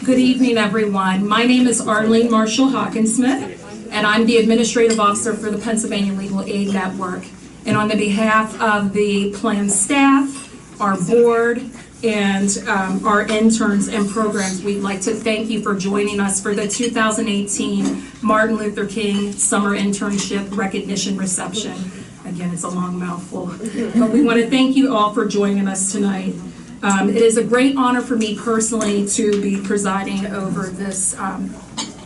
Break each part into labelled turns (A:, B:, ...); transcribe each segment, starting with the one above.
A: Good evening, everyone. My name is Arlene Marshall Hawkinsmith, and I'm the Administrative Officer for the Pennsylvania Legal Aid Network. And on the behalf of the plan staff, our board, and our interns and programs, we'd like to thank you for joining us for the 2018 Martin Luther King Summer Internship Recognition Reception. Again, it's a long mouthful, but we want to thank you all for joining us tonight. It is a great honor for me personally to be presiding over this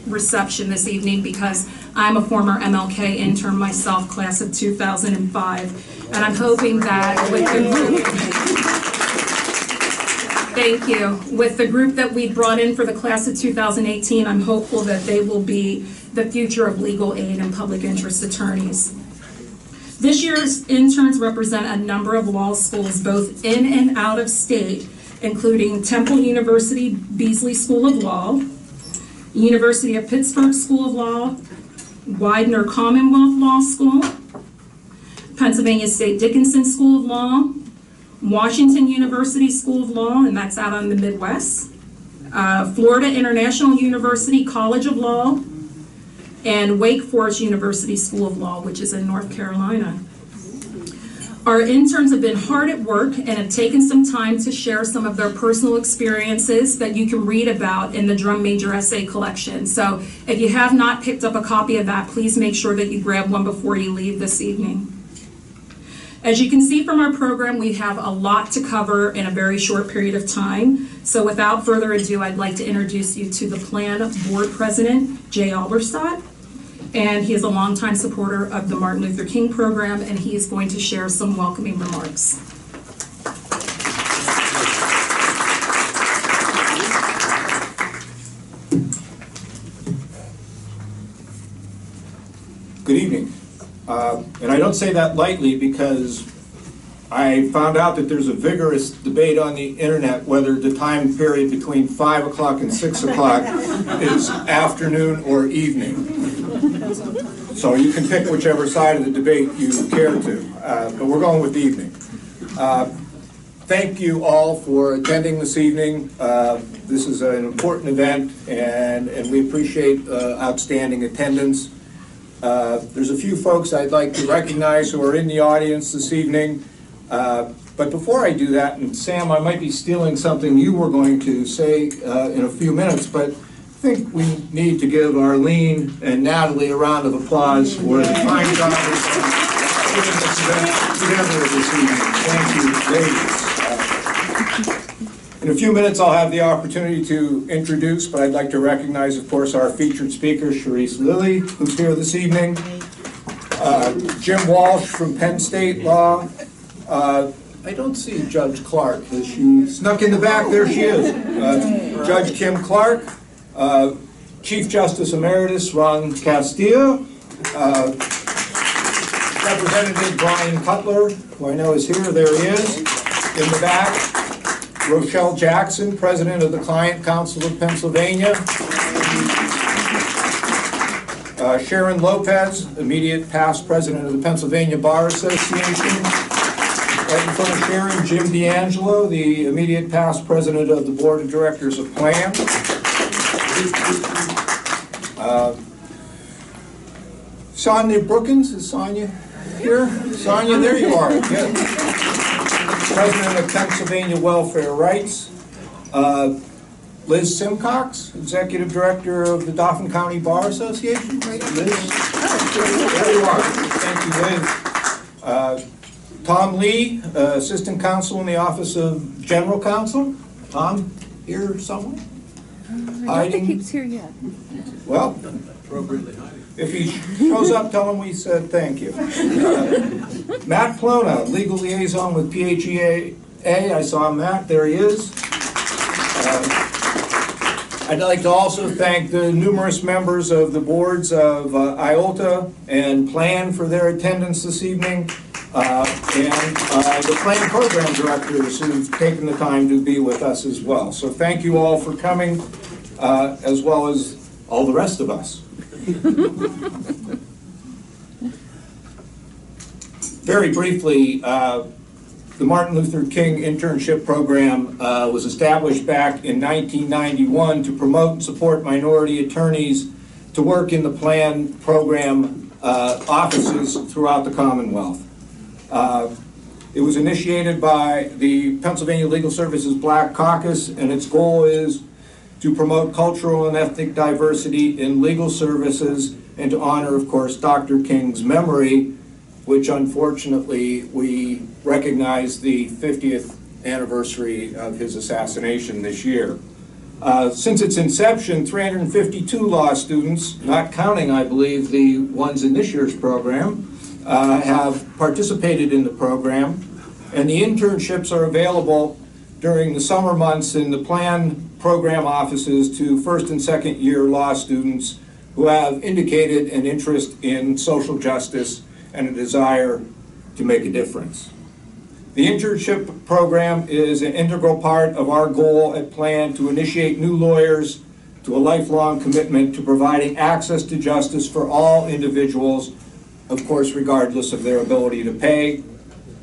A: reception this evening because I'm a former MLK intern myself, class of 2005, and I'm hoping that with the group, thank you, with the group that we brought in for the class of 2018, I'm hopeful that they will be the future of legal aid and public interest attorneys. This year's interns represent a number of law schools, both in and out of state, including Temple University Beasley School of Law, University of Pittsburgh School of Law, Widener Commonwealth Law School, Pennsylvania State Dickinson School of Law, Washington University School of Law, and that's out on the Midwest, Florida International University College of Law, and Wake Forest University School of Law, which is in North Carolina. Our interns have been hard at work and have taken some time to share some of their personal experiences that you can read about in the Drum Major Essay Collection. So if you have not picked up a copy of that, please make sure that you grab one before you leave this evening. As you can see from our program, we have a lot to cover in a very short period of time. So without further ado, I'd like to introduce you to the Plan Board President, Jay Alberstadt. And he is a longtime supporter of the Martin Luther King program, and he is going to share some welcoming remarks.
B: Good evening. And I don't say that lightly because I found out that there's a vigorous debate on the internet whether the time period between 5 o'clock and 6 o'clock is afternoon or evening. So you can pick whichever side of the debate you care to, but we're going with the evening. Thank you all for attending this evening. This is an important event, and we appreciate outstanding attendance. There's a few folks I'd like to recognize who are in the audience this evening. But before I do that, and Sam, I might be stealing something you were going to say in a few minutes, but I think we need to give Arlene and Natalie a round of applause for the fine job of putting this event together this evening. Thank you, ladies. In a few minutes, I'll have the opportunity to introduce, but I'd like to recognize, of course, our featured speaker, Sharice Lilly, who's here this evening. Jim Walsh from Penn State Law. I don't see Judge Clark. Has she snuck in the back? There she is. Judge Kim Clark. Chief Justice Emeritus Ron Castillo. Representative Brian Cutler, who I know is here. There he is. In the back. Rochelle Jackson, President of the Client Council of Pennsylvania. Sharon Lopez, immediate past President of the Pennsylvania Bar Association. Right in front of Sharon, Jim D'Angelo, the immediate past President of the Board of Directors of Plan. Sonia Brookins, is Sonia here? Sonia, there you are. Yeah. President of Pennsylvania Welfare Rights. Liz Simcox, Executive Director of the Dauphin County Bar Association. Liz? There you are. Thank you, Liz. Tom Lee, Assistant Counsel in the Office of General Counsel. Tom, here somewhere?
C: I don't think he's here yet.
B: Well, if he shows up, tell him we said thank you. Matt Plona, Legal Liaison with PHEA. I saw Matt, there he is. I'd like to also thank the numerous members of the boards of IOLTA and PLAN for their attendance this evening, and the PLAN program directors who've taken the time to be with us as well. So thank you all for coming, as well as all the rest of us. Very briefly, the Martin Luther King Internship Program was established back in 1991 to promote and support minority attorneys to work in the plan program offices throughout the Commonwealth. It was initiated by the Pennsylvania Legal Services Black Caucus, and its goal is to promote cultural and ethnic diversity in legal services and to honor, of course, Dr. King's memory, which unfortunately we recognize the 50th anniversary of his assassination this year. Since its inception, 352 law students, not counting, I believe, the ones in this year's program, have participated in the program, and the internships are available during the summer months in the plan program offices to first and second year law students who have indicated an interest in social justice and a desire to make a difference. The internship program is an integral part of our goal at Plan to initiate new lawyers to a lifelong commitment to providing access to justice for all individuals, of course, regardless of their ability to pay.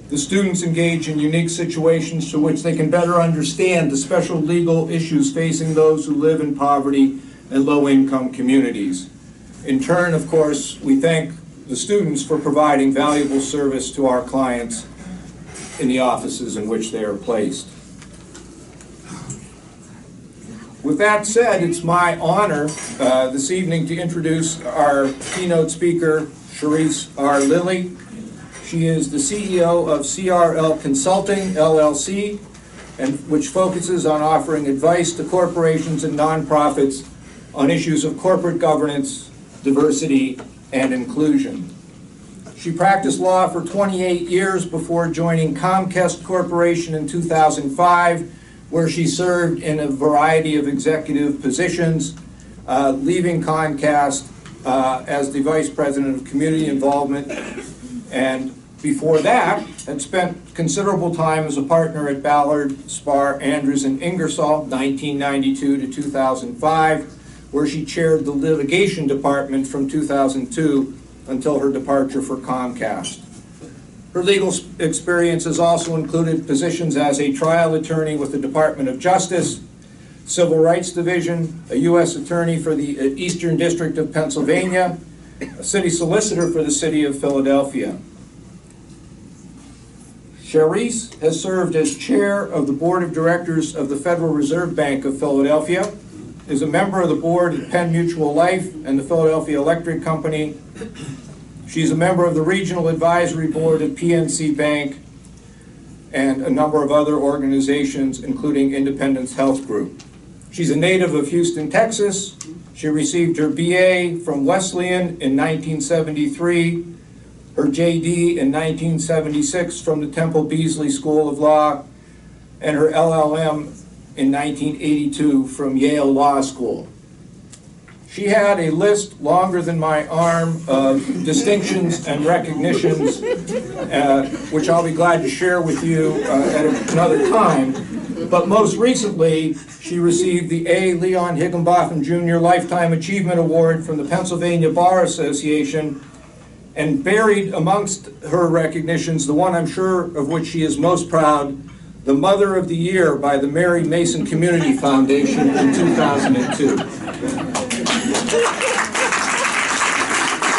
B: The students engage in unique situations to which they can better understand the special legal issues facing those who live in poverty and low-income communities. In turn, of course, we thank the students for providing valuable service to our clients in the offices in which they are placed. With that said, it's my honor this evening to introduce our keynote speaker, Cherise R. Lilly. She is the CEO of CRL Consulting, LLC, which focuses on offering advice to corporations and nonprofits on issues of corporate governance, diversity, and inclusion. She practiced law for 28 years before joining Comcast Corporation in 2005, where she served in a variety of executive positions, leaving Comcast as the Vice President of Community Involvement, and before that had spent considerable time as a partner at Ballard, Spar, Andrews, and Ingersoll, 1992 to 2005, where she chaired the litigation department from 2002 until her departure for Comcast. Her legal experience has also included positions as a trial attorney with the Department of Justice, Civil Rights Division, a U.S. attorney for the Eastern District of Pennsylvania, a city solicitor for the city of Philadelphia. Cherise has served as chair of the board of directors of the Federal Reserve Bank of Philadelphia, is a member of the board at Penn Mutual Life and the Philadelphia Electric Company. She's a member of the regional advisory board at PNC Bank and a number of other organizations, including Independence Health Group. She's a native of Houston, Texas. She received her BA from Wesleyan in 1973, her JD in 1976 from the Temple Beasley School of Law, and her LLM in 1982 from Yale Law School. She had a list longer than my arm of distinctions and recognitions, which I'll be glad to share with you at another time. But most recently, she received the A. Leon Higginbotham Jr. Lifetime Achievement Award from the Pennsylvania Bar Association, and buried amongst her recognitions, the one I'm sure of which she is most proud, the Mother of the Year by the Mary Mason Community Foundation in 2002.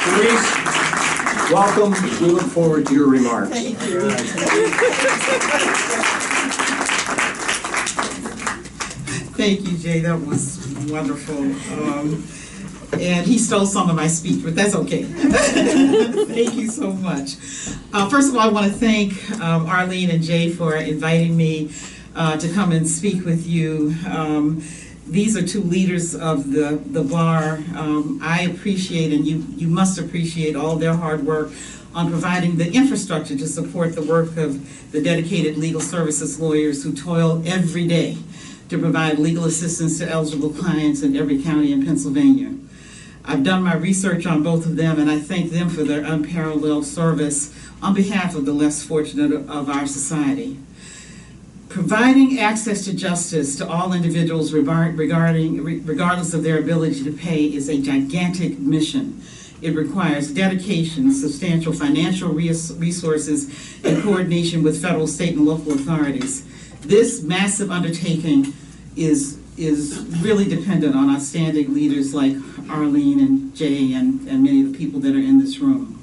B: Cherise, welcome. We look forward to your remarks.
D: Thank you. Thank you, Jay. That was wonderful. And he stole some of my speech, but that's okay. Thank you so much. First of all, I want to thank Arlene and Jay for inviting me to come and speak with you. These are two leaders of the bar. I appreciate, and you must appreciate, all their hard work on providing the infrastructure to support the work of the dedicated legal services lawyers who toil every day to provide legal assistance to eligible clients in every county in Pennsylvania. I've done my research on both of them, and I thank them for their unparalleled service on behalf of the less fortunate of our society. Providing access to justice to all individuals regardless of their ability to pay is a gigantic mission. It requires dedication, substantial financial resources, and coordination with federal, state, and local authorities. This massive undertaking is really dependent on outstanding leaders like Arlene and Jay and many of the people that are in this room.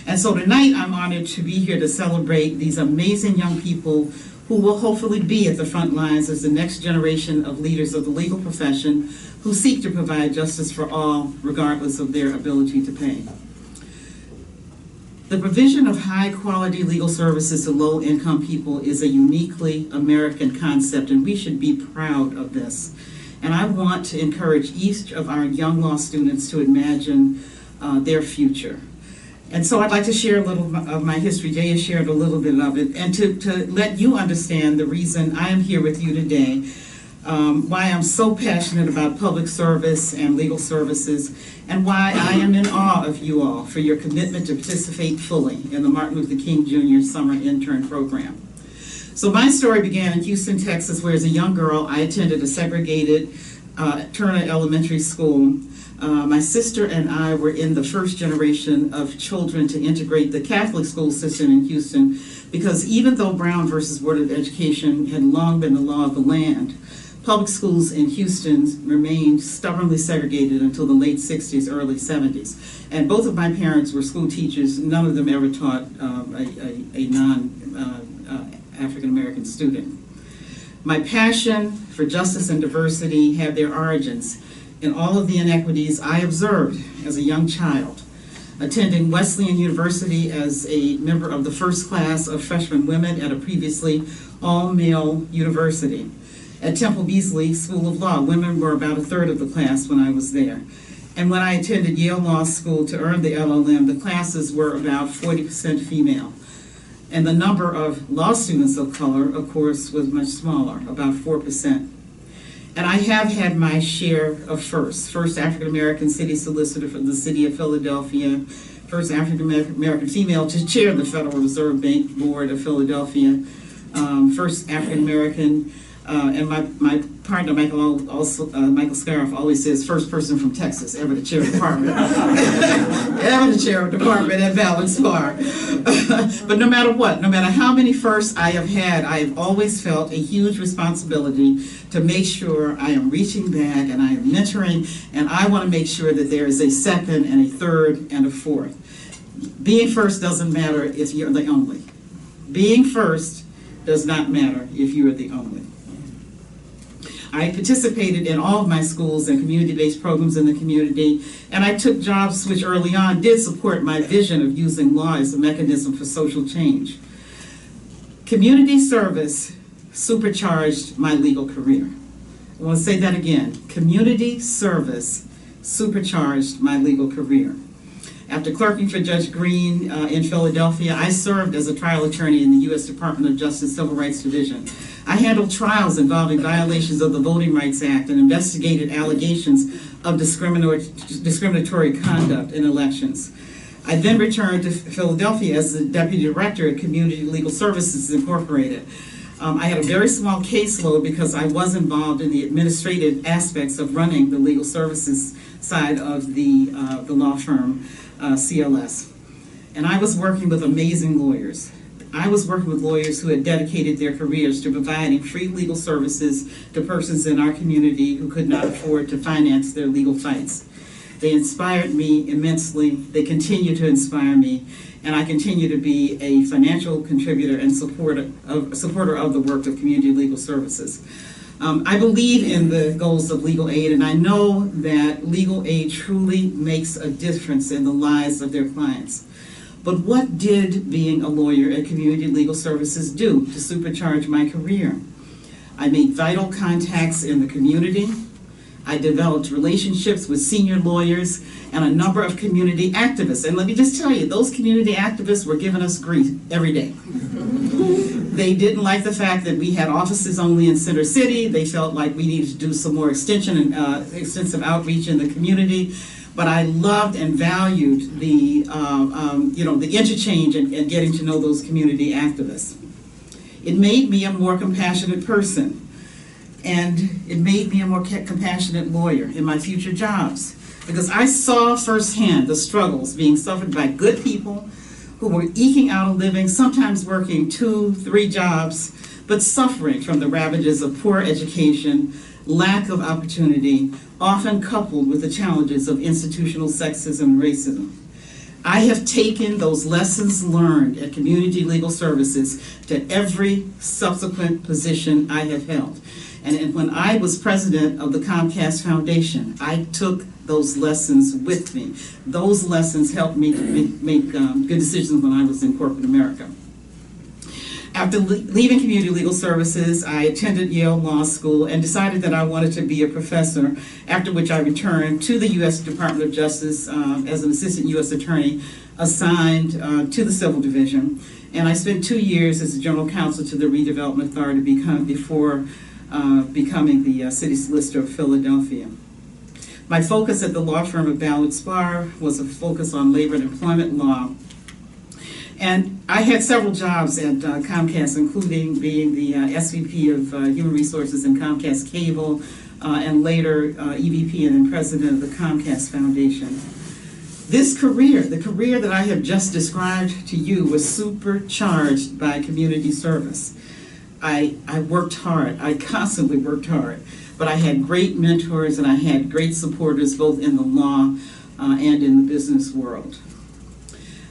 D: And so tonight I'm honored to be here to celebrate these amazing young people who will hopefully be at the front lines as the next generation of leaders of the legal profession who seek to provide justice for all, regardless of their ability to pay. The provision of high-quality legal services to low-income people is a uniquely American concept, and we should be proud of this. And I want to encourage each of our young law students to imagine their future. And so I'd like to share a little of my history. Jay has shared a little bit of it, and to let you understand the reason I am here with you today, why I'm so passionate about public service and legal services, and why I am in awe of you all for your commitment to participate fully in the Martin Luther King Jr. Summer Intern Program. So my story began in Houston, Texas, where as a young girl I attended a segregated Turner Elementary School. My sister and I were in the first generation of children to integrate the Catholic school system in Houston, because even though Brown versus Board of Education had long been the law of the land, public schools in Houston remained stubbornly segregated until the late 60s, early 70s. And both of my parents were school teachers. None of them ever taught a non-African American student. My passion for justice and diversity had their origins in all of the inequities I observed as a young child, attending Wesleyan University as a member of the first class of freshman women at a previously all-male university. At Temple Beasley School of Law, women were about a third of the class when I was there. And when I attended Yale Law School to earn the LLM, the classes were about 40% female. And the number of law students of color, of course, was much smaller, about 4%. And I have had my share of firsts. First African-American city solicitor for the city of Philadelphia, first African-American female to chair the Federal Reserve Bank Board of Philadelphia, first African-American, and my partner, Michael Scaroff, always says first person from Texas ever to chair a department. Ever to chair a department at Balance Bar. But no matter what, no matter how many firsts I have had, I have always felt a huge responsibility to make sure I am reaching back and I am mentoring, and I want to make sure that there is a second and a third and a fourth. Being first doesn't matter if you're the only. Being first does not matter if you are the only. I participated in all of my schools and community-based programs in the community, and I took jobs which early on did support my vision of using law as a mechanism for social change. Community service supercharged my legal career. I want to say that again. Community service supercharged my legal career. After clerking for Judge Green in Philadelphia, I served as a trial attorney in the U.S. Department of Justice Civil Rights Division. I handled trials involving violations of the Voting Rights Act and investigated allegations of discriminatory conduct in elections. I then returned to Philadelphia as the Deputy Director at Community Legal Services Incorporated. I had a very small caseload because I was involved in the administrative aspects of running the legal services side of the law firm, CLS. And I was working with amazing lawyers. I was working with lawyers who had dedicated their careers to providing free legal services to persons in our community who could not afford to finance their legal fights. They inspired me immensely. They continue to inspire me, and I continue to be a financial contributor and supporter of the work of community legal services. I believe in the goals of legal aid, and I know that legal aid truly makes a difference in the lives of their clients. But what did being a lawyer at Community Legal Services do to supercharge my career? I made vital contacts in the community. I developed relationships with senior lawyers and a number of community activists. And let me just tell you, those community activists were giving us grief every day. They didn't like the fact that we had offices only in Center City. They felt like we needed to do some more extension and extensive outreach in the community. But I loved and valued the interchange and getting to know those community activists. It made me a more compassionate person, and it made me a more compassionate lawyer in my future jobs. because I saw firsthand the struggles being suffered by good people who were eking out a living, sometimes working 2, 3 jobs, but suffering from the ravages of poor education, lack of opportunity, often coupled with the challenges of institutional sexism and racism. I have taken those lessons learned at Community Legal Services to every subsequent position I have held. And when I was president of the Comcast Foundation, I took those lessons with me. Those lessons helped me to make good decisions when I was in corporate America. After leaving Community Legal Services, I attended Yale Law School and decided that I wanted to be a professor, after which I returned to the U.S. Department of Justice as an assistant U.S. attorney assigned to the Civil Division. And I spent 2 years as a general counsel to the Redevelopment Authority before becoming the city solicitor of Philadelphia. My focus at the law firm of Ballard Spahr was a focus on labor and employment law. And I had several jobs at Comcast, including being the SVP of Human Resources in Comcast Cable, and later EVP and then president of the Comcast Foundation. This career, the career that I have just described to you, was supercharged by community service. I worked hard. I constantly worked hard. But I had great mentors and I had great supporters both in the law and in the business world.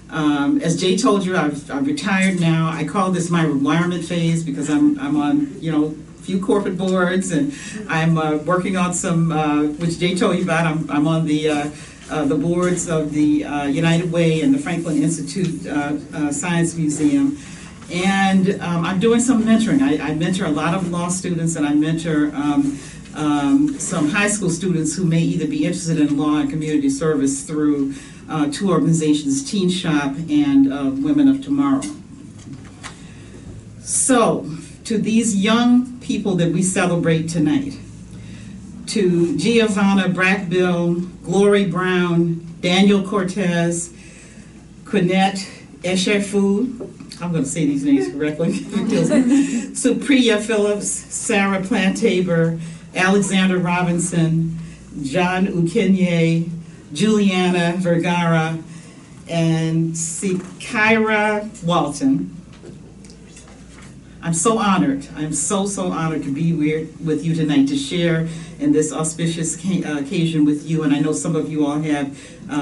D: As Jay told you, I've retired now. I call this my retirement phase because I'm on, a few corporate boards, and I'm working on some, which Jay told you about. I'm on the boards of the United Way and the Franklin Institute Science Museum. And I'm doing some mentoring. I mentor a lot of law students, and I mentor some high school students who may either be interested in law and community service through 2 organizations, Teen Shop and Women of Tomorrow. So, to these young people that we celebrate tonight, to Giovanna Brackbill, Glory Brown, Daniel Cortez, Quinette Eshefu, I'm going to say these names correctly, Supriya Phillips, Sarah Plantaber, Alexander Robinson, John Ukinye, Juliana Vergara, and Sikira Walton. I'm so honored. I'm so honored to be with you tonight to share in this auspicious occasion with you, and I know some of you all have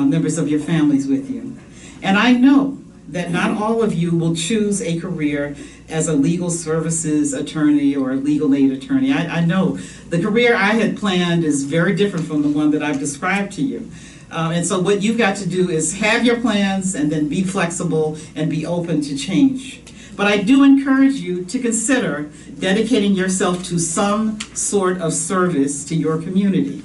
D: members of your families with you. And I know that not all of you will choose a career as a legal services attorney or a legal aid attorney. I know the career I had planned is very different from the one that I've described to you. And so what you've got to do is have your plans and then be flexible and be open to change. But I do encourage you to consider dedicating yourself to some sort of service to your community.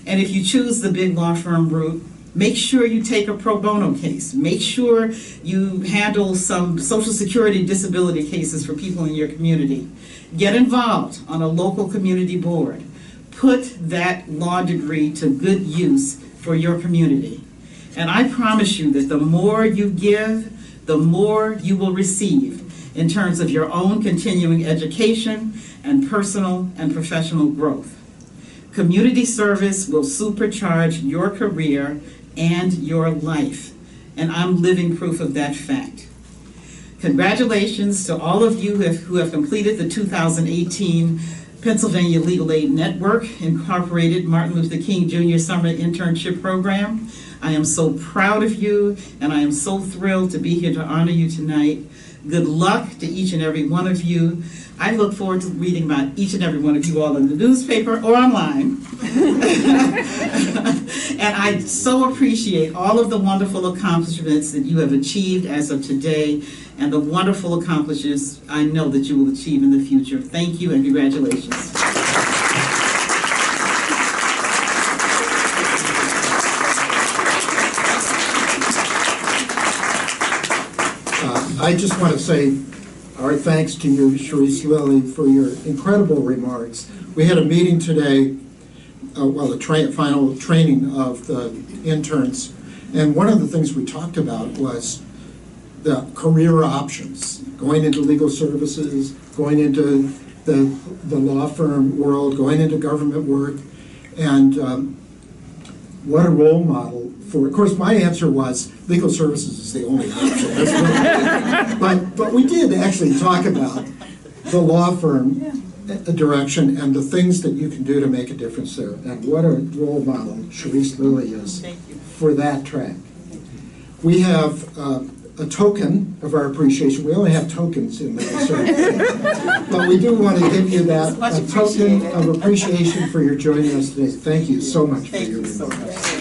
D: And if you choose the big law firm route, make sure you take a pro bono case. Make sure you handle some Social Security disability cases for people in your community. Get involved on a local community board. Put that law degree to good use for your community. And I promise you that the more you give, the more you will receive in terms of your own continuing education and personal and professional growth. Community service will supercharge your career and your life, and I'm living proof of that fact. Congratulations to all of you who have completed the 2018 Pennsylvania Legal Aid Network Incorporated Martin Luther King Jr. Summer Internship Program. I am so proud of you, and I am so thrilled to be here to honor you tonight. Good luck to each and every one of you. I look forward to reading about each and every one of you all in the newspaper or online. And I so appreciate all of the wonderful accomplishments that you have achieved as of today and the wonderful accomplishments I know that you will achieve in the future. Thank you and congratulations.
E: I just want to say our thanks to you, Sharice Lilly, for your incredible remarks. We had a meeting today, the final training of the interns, and one of the things we talked about was the career options, going into legal services, going into the law firm world, going into government work, and what a role model for, of course, my answer was legal services is the only option. That's but we did actually talk about the law firm direction and the things that you can do to make a difference there. And what a role model Sharice Lilly is for that track. We have a token of our appreciation. We only have tokens in the research, but we do want to give you that a token of appreciation for your joining us today. Thank you so much for your remarks.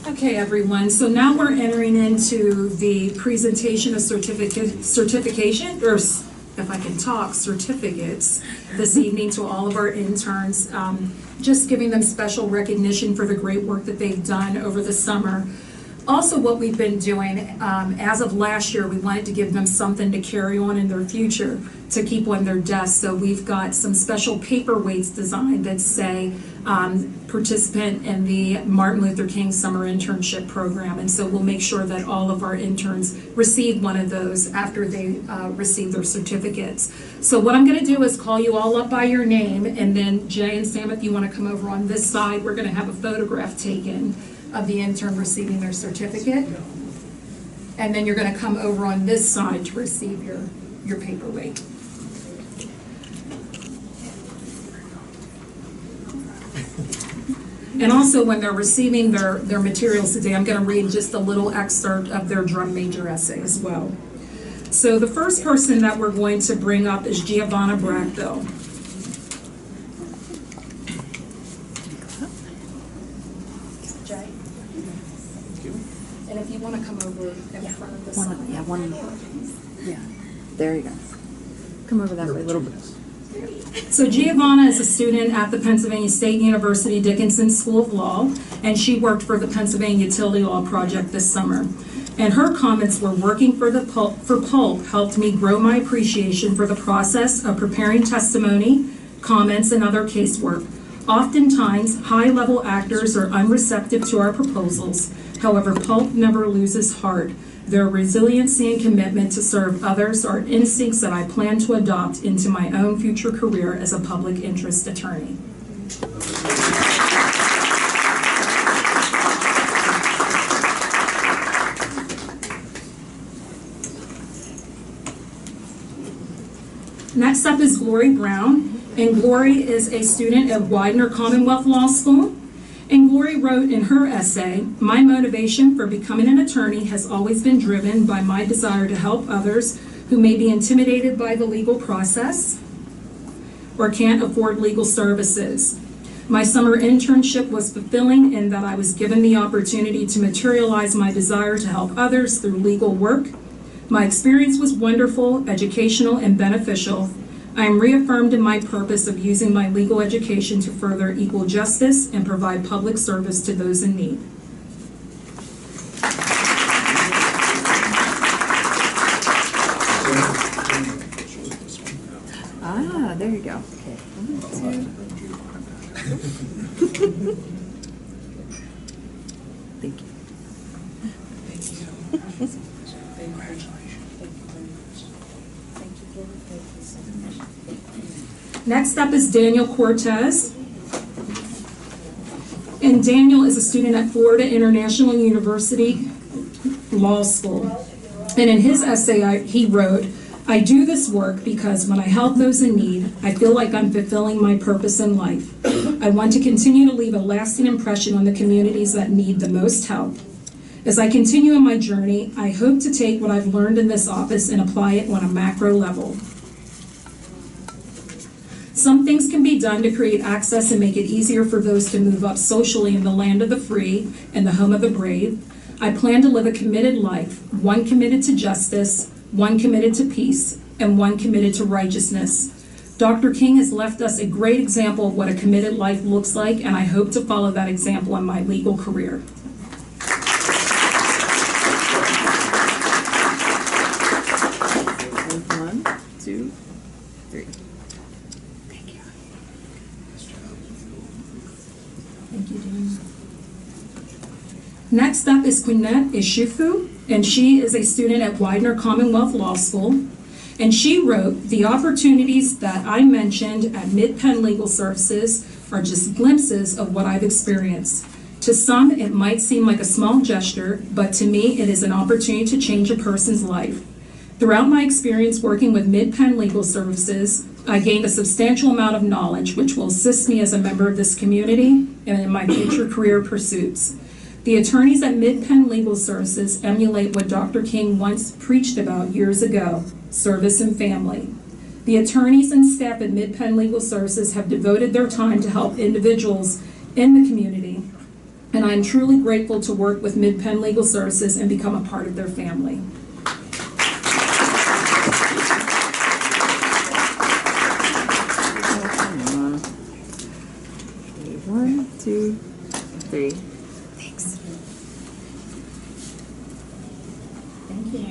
A: Okay, everyone, so now we're entering into the presentation of certification, or if I can talk, certificates this evening to all of our interns, just giving them special recognition for the great work that they've done over the summer. Also, what we've been doing, as of last year, we wanted to give them something to carry on in their future, to keep on their desk. So we've got some special paperweights designed that say participant in the Martin Luther King Summer Internship Program. And so we'll make sure that all of our interns receive one of those after they receive their certificates. So what I'm going to do is call you all up by your name, and then Jay and Sam, if you want to come over on this side, we're going to have a photograph taken of the intern receiving their certificate. And then you're going to come over on this side to receive your paperweight. And also, when they're receiving their materials today, I'm going to read just a little excerpt of their drum major essay as well. So the first person that we're going to bring up is Giovanna Brackville. Jay? And if you want to come over in front of this side.
C: Yeah, there you go. Come over that way a little bit.
A: So Giovanna is a student at the Pennsylvania State University Dickinson School of Law, and she worked for the Pennsylvania Utility Law Project this summer. And her comments were, working for PULP helped me grow my appreciation for the process of preparing testimony, comments, and other casework. Oftentimes, high-level actors are unreceptive to our proposals. However, PULP never loses heart. Their resiliency and commitment to serve others are instincts that I plan to adopt into my own future career as a public interest attorney. Next up is Glory Brown, and Glory is a student at Widener Commonwealth Law School. And Glory wrote in her essay, "My motivation for becoming an attorney has always been driven by my desire to help others who may be intimidated by the legal process or can't afford legal services. My summer internship was fulfilling in that I was given the opportunity to materialize my desire to help others through legal work. My experience was wonderful, educational, and beneficial. I am reaffirmed in my purpose of using my legal education to further equal justice and provide public service to those in need."
C: Ah, there you go. Okay. 1, 2. Thank you.
A: Next up is Daniel Cortez. And Daniel is a student at Florida International University Law School. And in his essay, he wrote, "I do this work because when I help those in need, I feel like I'm fulfilling my purpose in life. I want to continue to leave a lasting impression on the communities that need the most help. As I continue on my journey, I hope to take what I've learned in this office and apply it on a macro level. Some things can be done to create access and make it easier for those to move up socially in the land of the free and the home of the brave. I plan to live a committed life, one committed to justice, one committed to peace, and one committed to righteousness. Dr. King has left us a great example of what a committed life looks like, and I hope to follow that example in my legal career."
C: One, 2, 3. Thank you.
A: Thank you, Daniel. Next up is Quinette Ishifu. and she is a student at Widener Commonwealth Law School. And she wrote, "The opportunities that I mentioned at Mid-Penn Legal Services are just glimpses of what I've experienced. To some, it might seem like a small gesture, but to me, it is an opportunity to change a person's life. Throughout my experience working with Mid-Penn Legal Services, I gained a substantial amount of knowledge which will assist me as a member of this community and in my future career pursuits. The attorneys at Mid-Penn Legal Services emulate what Dr. King once preached about years ago, service and family. The attorneys and staff at Mid-Penn Legal Services have devoted their time to help individuals in the community, and I am truly grateful to work with Mid-Penn Legal Services and become a part of their family."
C: One, two, three. Thanks.
A: Thank you.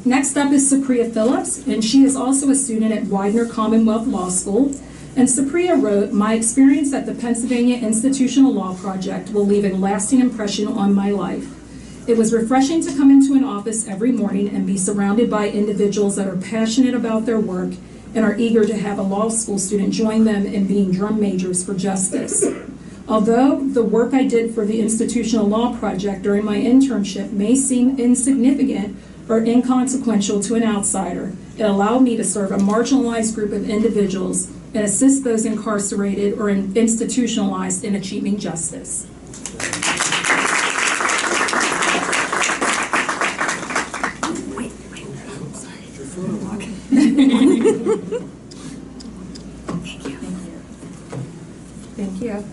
A: Next up is Supriya Phillips, and she is also a student at Widener Commonwealth Law School. And Supriya wrote, "My experience at the Pennsylvania Institutional Law Project will leave a lasting impression on my life. It was refreshing to come into an office every morning and be surrounded by individuals that are passionate about their work and are eager to have a law school student join them in being drum majors for justice. Although the work I did for the Institutional Law Project during my internship may seem insignificant or inconsequential to an outsider, it allowed me to serve a marginalized group of individuals and assist those incarcerated or institutionalized in achieving justice." Thank you.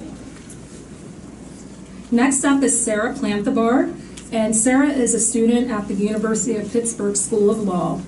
A: Next up is Sarah Planthabar, and Sarah is a student at the University of Pittsburgh School of Law.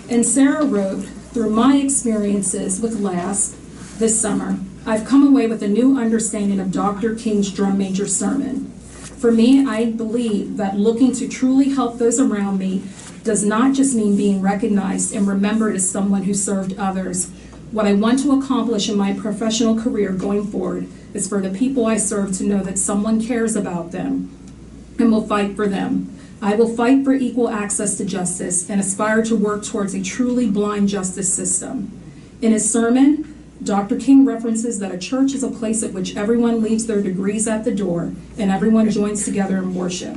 A: And Sarah wrote, "Through my experiences with LASP this summer, I've come away with a new understanding of Dr. King's drum major sermon. For me, I believe that looking to truly help those around me does not just mean being recognized and remembered as someone who served others. What I want to accomplish in my professional career going forward is for the people I serve to know that someone cares about them and will fight for them. I will fight for equal access to justice and aspire to work towards a truly blind justice system." In his sermon, Dr. King references that a church is a place at which everyone leaves their degrees at the door and everyone joins together in worship.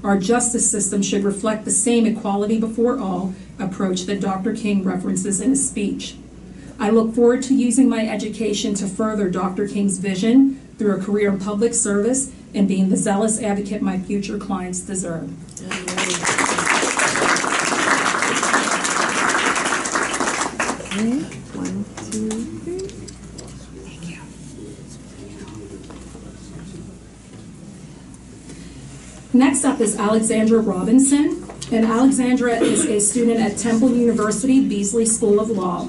A: Our justice system should reflect the same equality before all approach that Dr. King references in his speech. I look forward to using my education to further Dr. King's vision through a career in public service and being the zealous advocate my future clients deserve.
C: Okay, one, two, three. Thank you.
A: Next up is Alexandra Robinson, and Alexandra is a student at Temple University Beasley School of Law.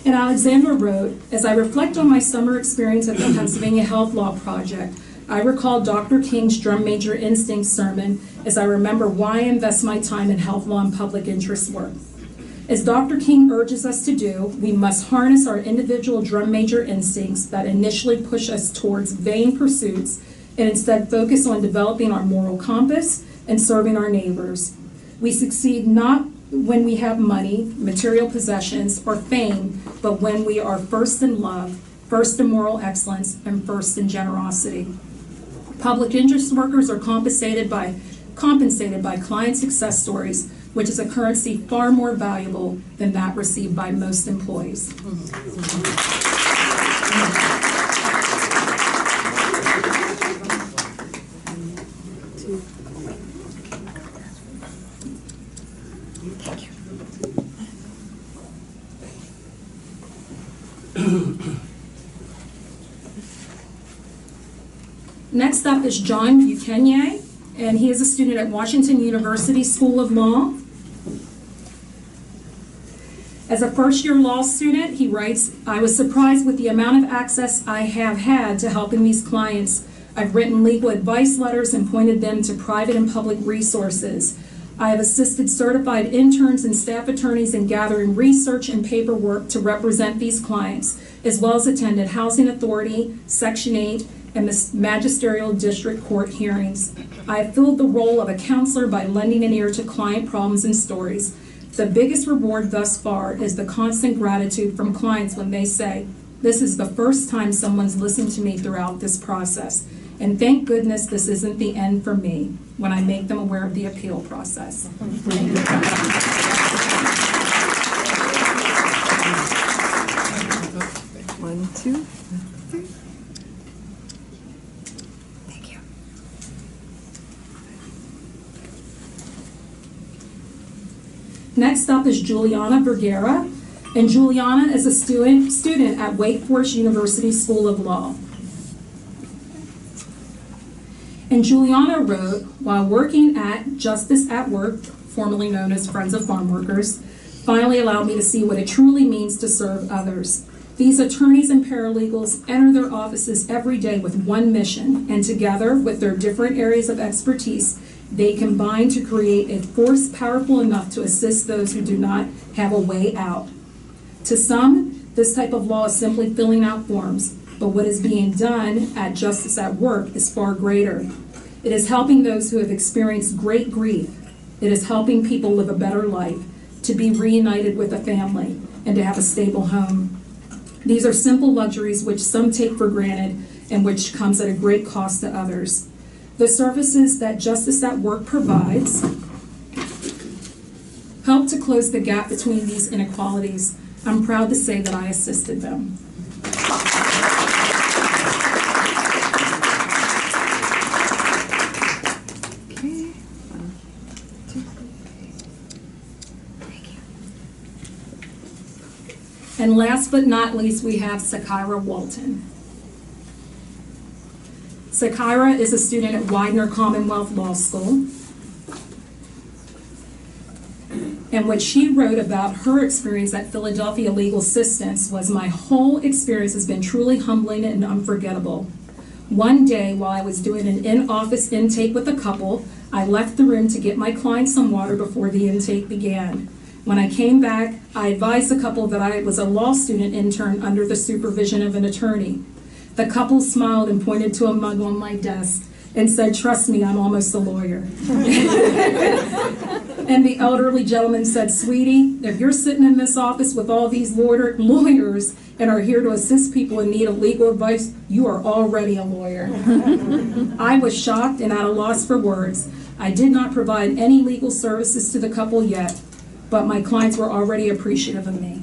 A: And Alexandra wrote, "As I reflect on my summer experience at the Pennsylvania Health Law Project, I recall Dr. King's Drum Major Instinct sermon as I remember why I invest my time in health law and public interest work. As Dr. King urges us to do, we must harness our individual drum major instincts that initially push us towards vain pursuits and instead focus on developing our moral compass and serving our neighbors. We succeed not when we have money, material possessions, or fame, but when we are first in love, first in moral excellence, and first in generosity. Public interest workers are compensated by client success stories, which is a currency far more valuable than that received by most employees." Next up is John Buchanan, and he is a student at Washington University School of Law. As a first-year law student, he writes, "I was surprised with the amount of access I have had to helping these clients. I've written legal advice letters and pointed them to private and public resources. I have assisted certified interns and staff attorneys in gathering research and paperwork to represent these clients, as well as attended Housing Authority, Section 8, and magisterial district court hearings. I have filled the role of a counselor by lending an ear to client problems and stories. The biggest reward thus far is the constant gratitude from clients when they say, "This is the first time someone's listened to me throughout this process. And thank goodness this isn't the end for me," when I make them aware of the appeal process.
C: One, two, three. Thank you.
A: Next up is Juliana Vergara, and Juliana is a student at Wake Forest University School of Law. And Juliana wrote, "While working at Justice at Work, formerly known as Friends of Farm Workers, finally allowed me to see what it truly means to serve others. These attorneys and paralegals enter their offices every day with one mission, and together with their different areas of expertise, they combine to create a force powerful enough to assist those who do not have a way out. To some, this type of law is simply filling out forms, but what is being done at Justice at Work is far greater. It is helping those who have experienced great grief. It is helping people live a better life, to be reunited with a family, and to have a stable home. These are simple luxuries which some take for granted and which comes at a great cost to others. The services that Justice at Work provides help to close the gap between these inequalities. I'm proud to say that I assisted them."
C: Okay. One, two, thank you.
A: And last but not least, we have Sakira Walton. Sakira is a student at Widener Commonwealth Law School. And what she wrote about her experience at Philadelphia Legal Assistance was, "My whole experience has been truly humbling and unforgettable. One day, while I was doing an in-office intake with a couple, I left the room to get my client some water before the intake began. When I came back, I advised the couple that I was a law student intern under the supervision of an attorney. The couple smiled and pointed to a mug on my desk and said, 'Trust me, I'm almost a lawyer.' And the elderly gentleman said, 'Sweetie, if you're sitting in this office with all these lawyers and are here to assist people in need of legal advice, you are already a lawyer.' I was shocked and at a loss for words. I did not provide any legal services to the couple yet, but my clients were already appreciative of me."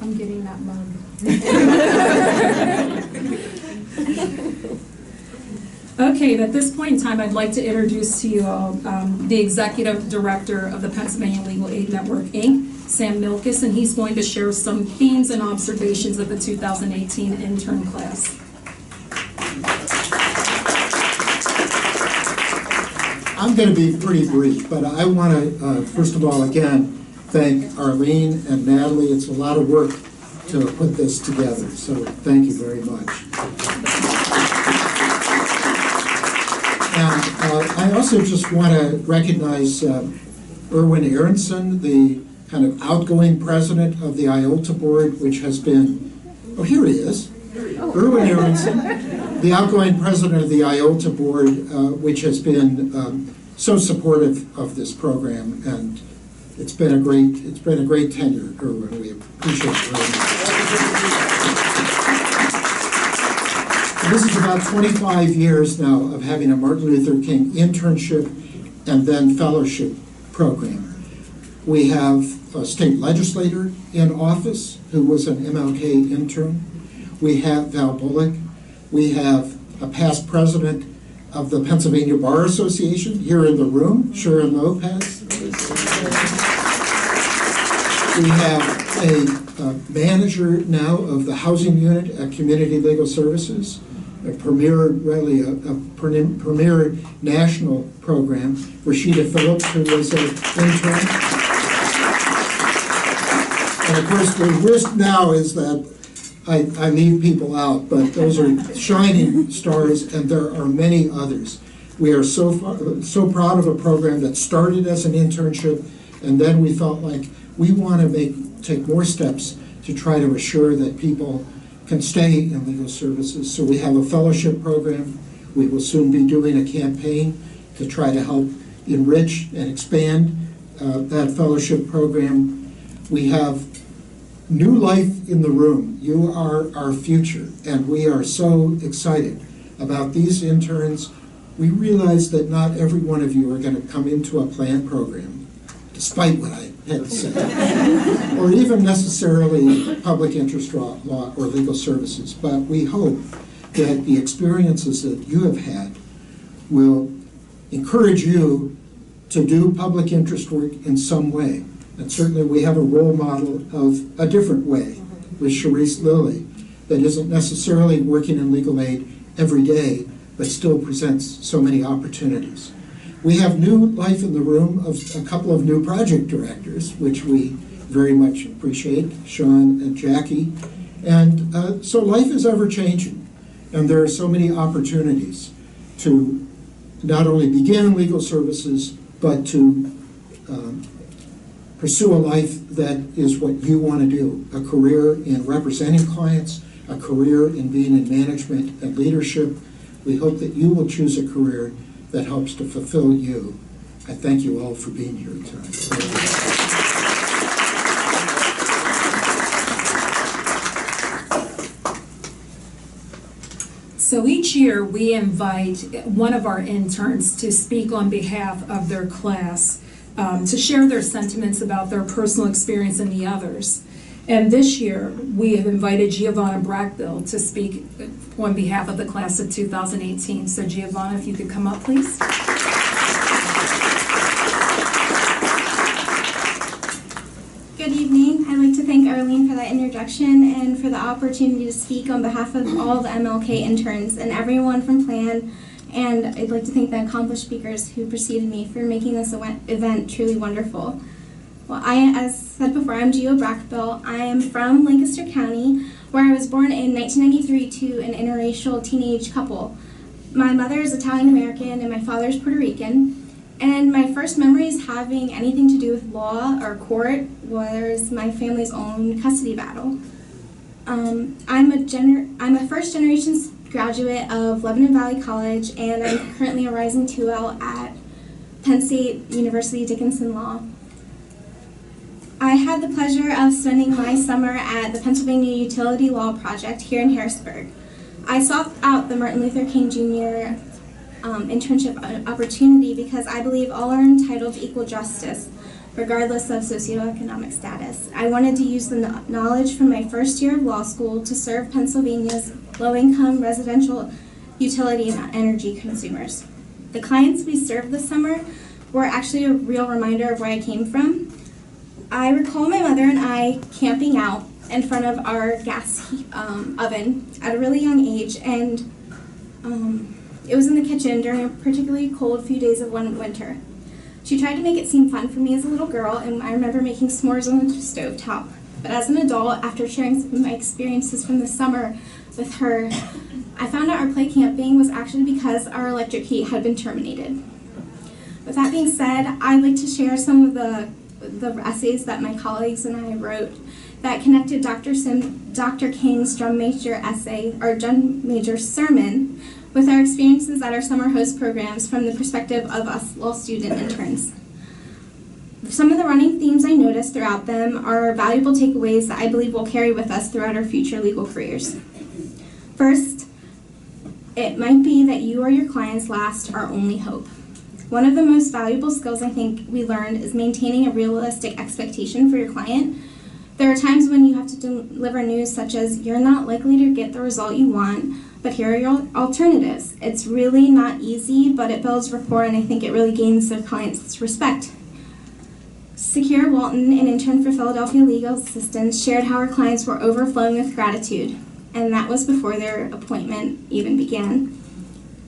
A: I'm getting that mug. Okay, at this point in time, I'd like to introduce to you all the Executive Director of the Pennsylvania Legal Aid Network, Inc., Sam Milkus, and he's going to share some themes and observations of the 2018 intern class.
E: I'm going to be pretty brief, but I want to, first of all, again, thank Arlene and Natalie. It's a lot of work to put this together, so thank you very much. And I also just want to recognize Erwin Aronson, the kind of outgoing president of the IOLTA board, which has been, oh, here he is. Erwin Aronson, the outgoing president of the IOLTA board, which has been so supportive of this program, and it's been a great tenure, Erwin. We appreciate it very much. This is about 25 years now of having a Martin Luther King internship and then fellowship program. We have a state legislator in office who was an MLK intern. We have Val Bullock. We have a past president of the Pennsylvania Bar Association here in the room, Sharon Lopez. We have a manager now of the housing unit at Community Legal Services, a premier national program, Rashida Phillips, who was an intern. And of course, the risk now is that I leave people out, but those are shining stars, and there are many others. We are so proud of a program that started as an internship, and then we felt like we want to take more steps to try to assure that people can stay in legal services. So we have a fellowship program. We will soon be doing a campaign to try to help enrich and expand that fellowship program. We have new life in the room. You are our future, and we are so excited about these interns. We realize that not every one of you are going to come into a planned program, despite what I had said, or even necessarily public interest law or legal services, but we hope that the experiences that you have had will encourage you to do public interest work in some way. And certainly we have a role model of a different way with Sharice Lilly that isn't necessarily working in legal aid every day, but still presents so many opportunities. We have new life in the room of a couple of new project directors, which we very much appreciate, Sean and Jackie. And so life is ever changing, and there are so many opportunities to not only begin legal services, but to pursue a life that is what you want to do, a career in representing clients, a career in being in management and leadership. We hope that you will choose a career that helps to fulfill you. I thank you all for being here tonight.
A: So each year we invite one of our interns to speak on behalf of their class, to share their sentiments about their personal experience and the others. And this year we have invited Giovanna Brackbill to speak on behalf of the class of 2018. So Giovanna, if you could come up, please.
F: Good evening. I'd like to thank Arlene for that introduction and for the opportunity to speak on behalf of all the MLK interns and everyone from Plan. And I'd like to thank the accomplished speakers who preceded me for making this event truly wonderful. Well, as said before, I'm Gio Brackbill. I am from Lancaster County, where I was born in 1993 to an interracial teenage couple. My mother is Italian American and my father is Puerto Rican. And my first memories having anything to do with law or court was my family's own custody battle. I'm a first generation graduate of Lebanon Valley College, and I'm currently a rising 2L at Penn State University Dickinson Law. I had the pleasure of spending my summer at the Pennsylvania Utility Law Project here in Harrisburg. I sought out the Martin Luther King Jr. Internship opportunity because I believe all are entitled to equal justice, regardless of socioeconomic status. I wanted to use the knowledge from my first year of law school to serve Pennsylvania's low-income residential utility and energy consumers. The clients we served this summer were actually a real reminder of where I came from. I recall my mother and I camping out in front of our gas oven at a really young age, and it was in the kitchen during a particularly cold few days of one winter. She tried to make it seem fun for me as a little girl, and I remember making s'mores on the stovetop. But as an adult, after sharing some of my experiences from the summer with her, I found out our play camping was actually because our electric heat had been terminated. With that being said, I'd like to share some of the essays that my colleagues and I wrote that connected Dr. King's drum major essay, or drum major sermon, with our experiences at our summer host programs from the perspective of us law student interns. Some of the running themes I noticed throughout them are valuable takeaways that I believe will carry with us throughout our future legal careers. First, it might be that you or your client's last or only hope. One of the most valuable skills I think we learned is maintaining a realistic expectation for your client. There are times when you have to deliver news such as, you're not likely to get the result you want, but here are your alternatives. It's really not easy, but it builds rapport, and I think it really gains their client's respect. Secure Walton, an intern for Philadelphia Legal Assistance, shared how our clients were overflowing with gratitude, and that was before their appointment even began.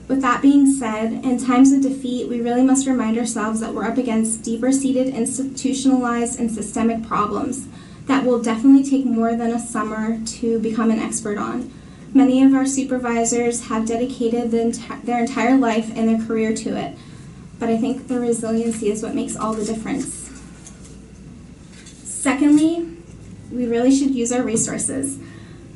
F: With that being said, in times of defeat, we really must remind ourselves that we're up against deeper-seated, institutionalized, and systemic problems that will definitely take more than a summer to become an expert on. Many of our supervisors have dedicated their entire life and their career to it, but I think the resiliency is what makes all the difference. Secondly, we really should use our resources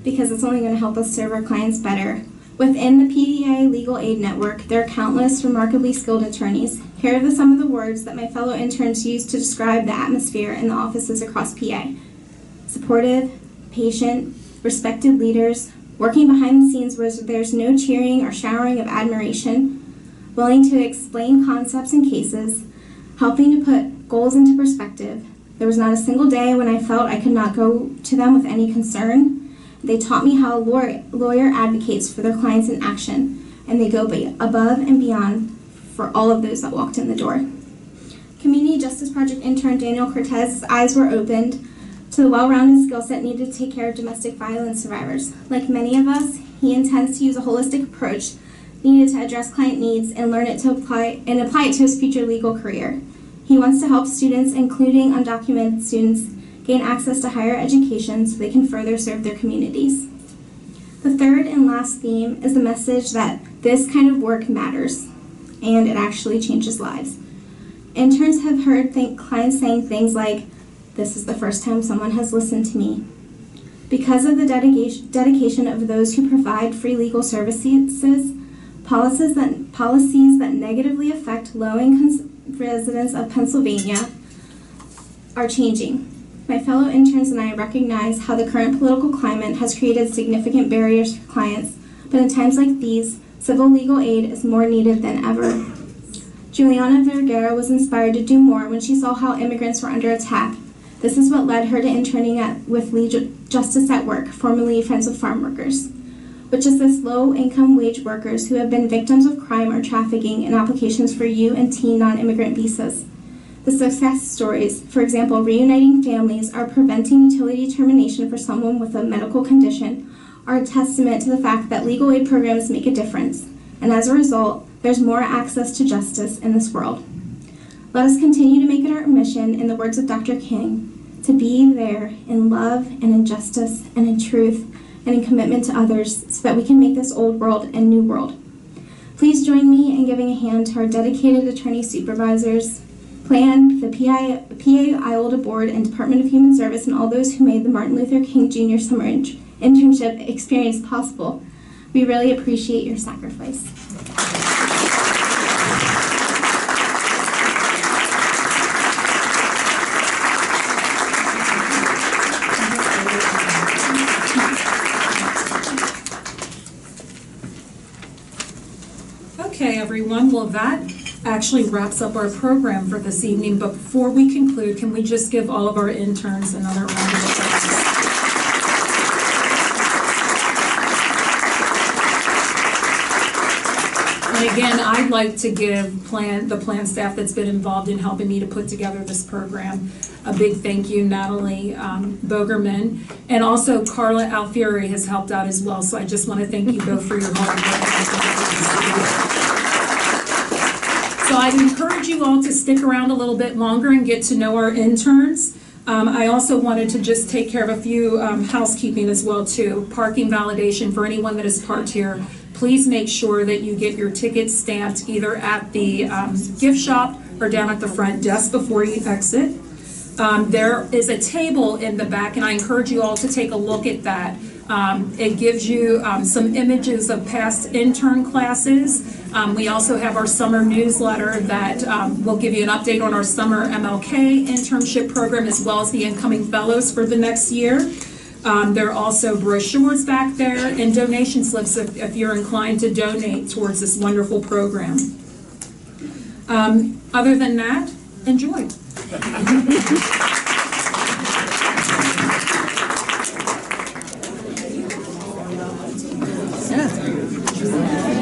F: because it's only going to help us serve our clients better. Within the PA Legal Aid Network, there are countless remarkably skilled attorneys. Here are some of the words that my fellow interns use to describe the atmosphere in the offices across PA. Supportive, patient, respected leaders, working behind the scenes where there's no cheering or showering of admiration, willing to explain concepts and cases, helping to put goals into perspective. There was not a single day when I felt I could not go to them with any concern. They taught me how a lawyer advocates for their clients in action, and they go above and beyond for all of those that walked in the door. Community Justice Project intern Daniel Cortez's eyes were opened to the well-rounded skill set needed to take care of domestic violence survivors. Like many of us, he intends to use a holistic approach needed to address client needs and learn it to apply it to his future legal career. He wants to help students, including undocumented students, gain access to higher education so they can further serve their communities. The third and last theme is the message that this kind of work matters, and it actually changes lives. Interns have heard clients saying things like, "This is the first time someone has listened to me." Because of the dedication of those who provide free legal services, policies that negatively affect low-income residents of Pennsylvania are changing. My fellow interns and I recognize how the current political climate has created significant barriers for clients, but in times like these, civil legal aid is more needed than ever. Juliana Vergara was inspired to do more when she saw how immigrants were under attack. This is what led her to interning with Legal Justice at Work, formerly Friends of Farm Workers, which assists low-income wage workers who have been victims of crime or trafficking in applications for U and T non-immigrant visas. The success stories, for example, reuniting families or preventing utility termination for someone with a medical condition, are a testament to the fact that legal aid programs make a difference, and as a result, there's more access to justice in this world. Let us continue to make it our mission, in the words of Dr. King, to be there in love and in justice and in truth and in commitment to others so that we can make this old world a new world. Please join me in giving a hand to our dedicated attorney supervisors, Plan, the PA IOLTA Board, and Department of Human Service, and all those who made the Martin Luther King Jr. Summer Internship experience possible. We really appreciate your sacrifice.
A: Okay, everyone, well, that actually wraps up our program for this evening, but before we conclude, can we just give all of our interns another round of applause? And again, I'd like to give the plan staff that's been involved in helping me to put together this program a big thank you. Natalie Bogerman, and also Carla Alfieri has helped out as well, so I just want to thank you both for your hard work. So I'd encourage you all to stick around a little bit longer and get to know our interns. I also wanted to just take care of a few housekeeping as well too. Parking validation for anyone that is parked here. Please make sure that you get your tickets stamped either at the gift shop or down at the front desk before you exit. There is a table in the back, and I encourage you all to take a look at that. It gives you some images of past intern classes. We also have our summer newsletter that will give you an update on our summer MLK internship program, as well as the incoming fellows for the next year. There are also brochures back there and donation slips if you're inclined to donate towards this wonderful program. Other than that, enjoy.
C: Yeah.